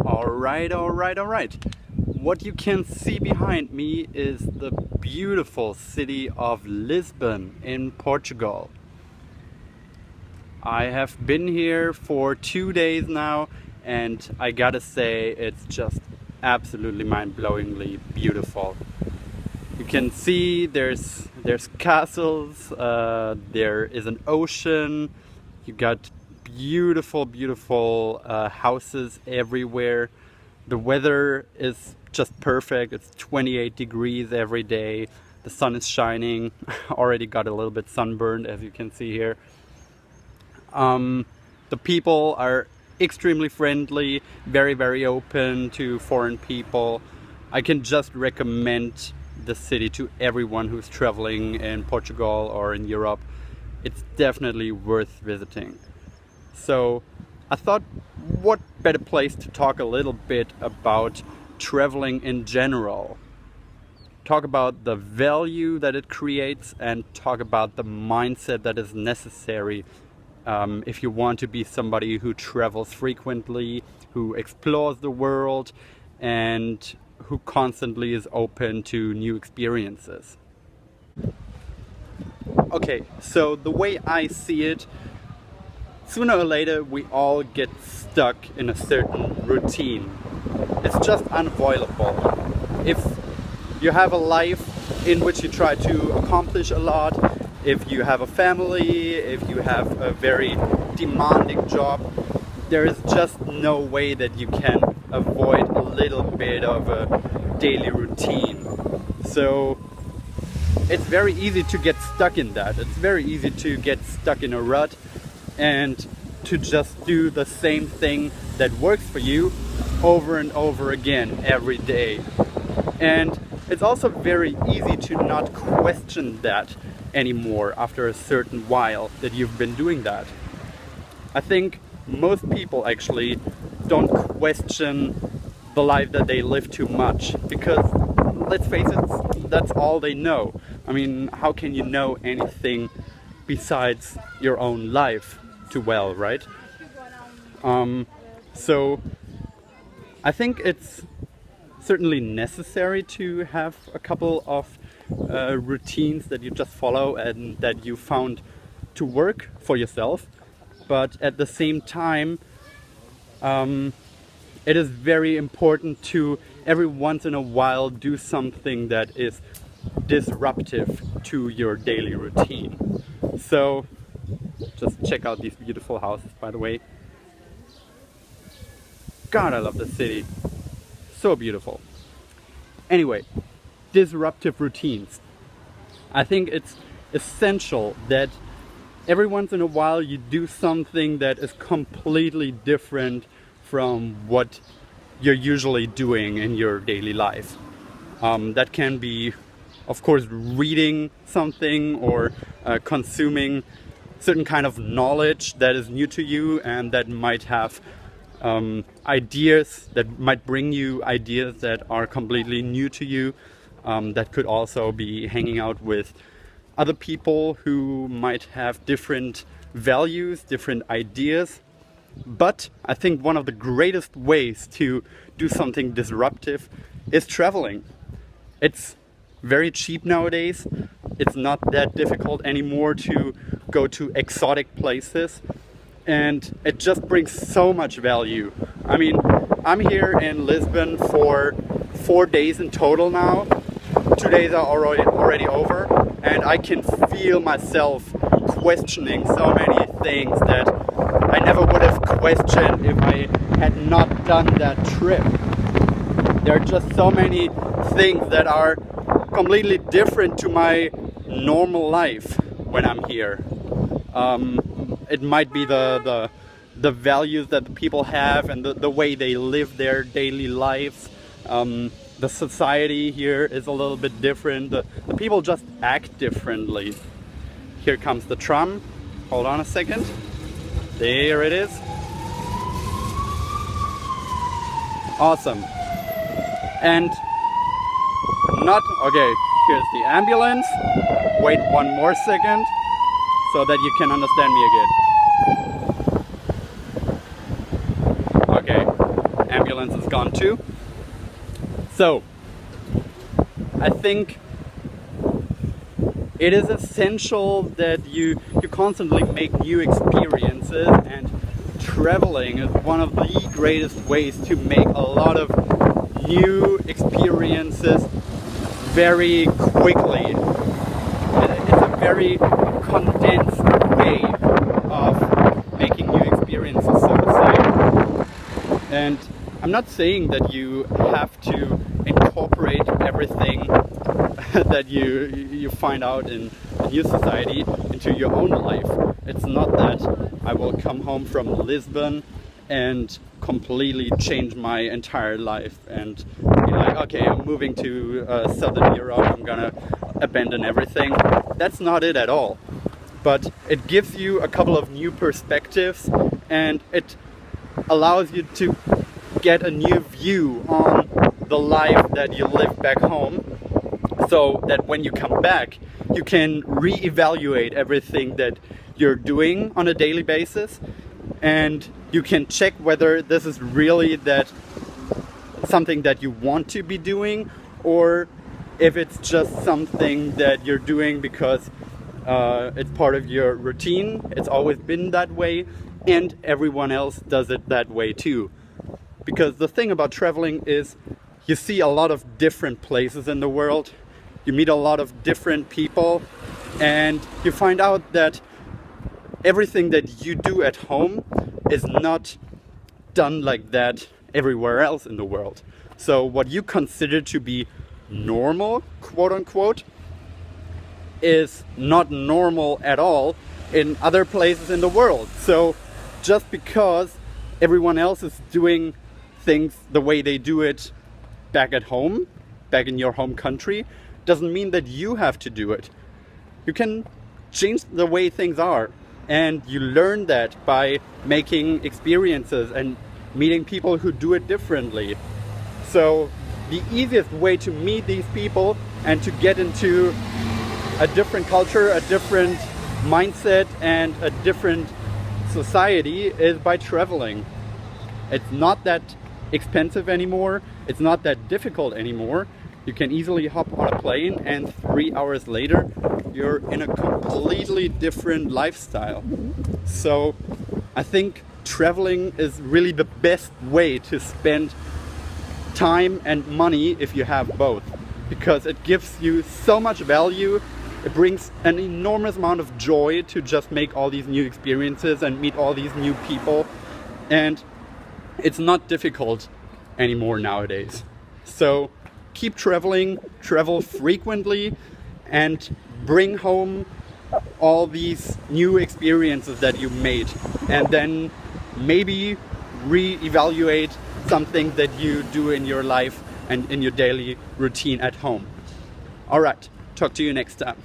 Alright. What you can see behind me is the beautiful city of Lisbon in Portugal. I have been here for 2 days now, and I gotta say it's just absolutely mind-blowingly beautiful. You can see there's castles, there is an ocean, you got beautiful houses everywhere. The weather is just perfect. It's 28 degrees every day. The sun is shining. Already got a little bit sunburned, as you can see here. The people are extremely friendly, very open to foreign people. I can just recommend the city to everyone who's traveling in Portugal or in Europe. It's definitely worth visiting. So I thought, what better place to talk a little bit about traveling in general. Talk about the value that it creates and talk about the mindset that is necessary if you want to be somebody who travels frequently, who explores the world, and who constantly is open to new experiences. Okay, so the way I see it, sooner or later we all get stuck in a certain routine. It's just unavoidable. If you have a life in which you try to accomplish a lot, if you have a family, if you have a very demanding job, there is just no way that you can avoid a little bit of a daily routine. So it's very easy to get stuck in that. It's very easy to get stuck in a rut and to just do the same thing that works for you over and over again every day. And it's also very easy to not question that anymore after a certain while that you've been doing that. I think most people actually don't question the life that they live too much, because let's face it, that's all they know. I mean, how can you know anything besides your own life too well, right? So I think it's certainly necessary to have a couple of routines that you just follow and that you found to work for yourself, but at the same time it is very important to every once in a while do something that is disruptive to your daily routine. So just check out these beautiful houses, by the way. God, I love the city. So beautiful. Anyway, disruptive routines. I think it's essential that every once in a while you do something that is completely different from what you're usually doing in your daily life. That can be, of course, reading something or consuming certain kind of knowledge that is new to you and that might have ideas, that might bring you ideas that are completely new to you. That could also be hanging out with other people who might have different values, different ideas. But I think one of the greatest ways to do something disruptive is traveling. It's very cheap nowadays. It's not that difficult anymore to go to exotic places, and it just brings so much value. I mean, I'm here in Lisbon for 4 days in total now. 2 days are already over, and I can feel myself questioning so many things that I never would have questioned if I had not done that trip. There are just so many things that are completely different to my normal life when I'm here. It might be the values that the people have and the way they live their daily lives. The society here is a little bit different. The people just act differently. Here comes the tram. Hold on a second. There it is. Awesome. And okay, here's the ambulance. Wait one more second so that you can understand me again. Okay, ambulance turbulence is gone too. So I think it is essential that you constantly make new experiences, and traveling is one of the greatest ways to make a lot of new experiences very quickly. It's a very condensed way of making new experiences, so to say. And I'm not saying that you have to incorporate everything that you find out in a new society into your own life. It's not that I will come home from Lisbon and completely change my entire life and be like, okay, I'm moving to Southern Europe, I'm gonna abandon everything. That's not it at all. But it gives you a couple of new perspectives, and it allows you to get a new view on the life that you live back home, so that when you come back you can re-evaluate everything that you're doing on a daily basis, and you can check whether this is really something that you want to be doing, or if it's just something that you're doing because it's part of your routine. It's always been that way, and everyone else does it that way too. Because the thing about traveling is you see a lot of different places in the world, you meet a lot of different people, and you find out that everything that you do at home is not done like that everywhere else in the world. So what you consider to be normal, quote unquote, is not normal at all in other places in the world. So just because everyone else is doing things the way they do it back at home, back in your home country, doesn't mean that you have to do it. You can change the way things are, and you learn that by making experiences and meeting people who do it differently. So the easiest way to meet these people and to get into a different culture, a different mindset, and a different society is by traveling. It's not that expensive anymore, it's not that difficult anymore. You can easily hop on a plane and 3 hours later you're in a completely different lifestyle. So I think traveling is really the best way to spend time and money if you have both, because it gives you so much value. It brings an enormous amount of joy to just make all these new experiences and meet all these new people, and it's not difficult anymore nowadays. So keep traveling, travel frequently, and bring home all these new experiences that you made, and then maybe re-evaluate something that you do in your life and in your daily routine at home. Alright, talk to you next time.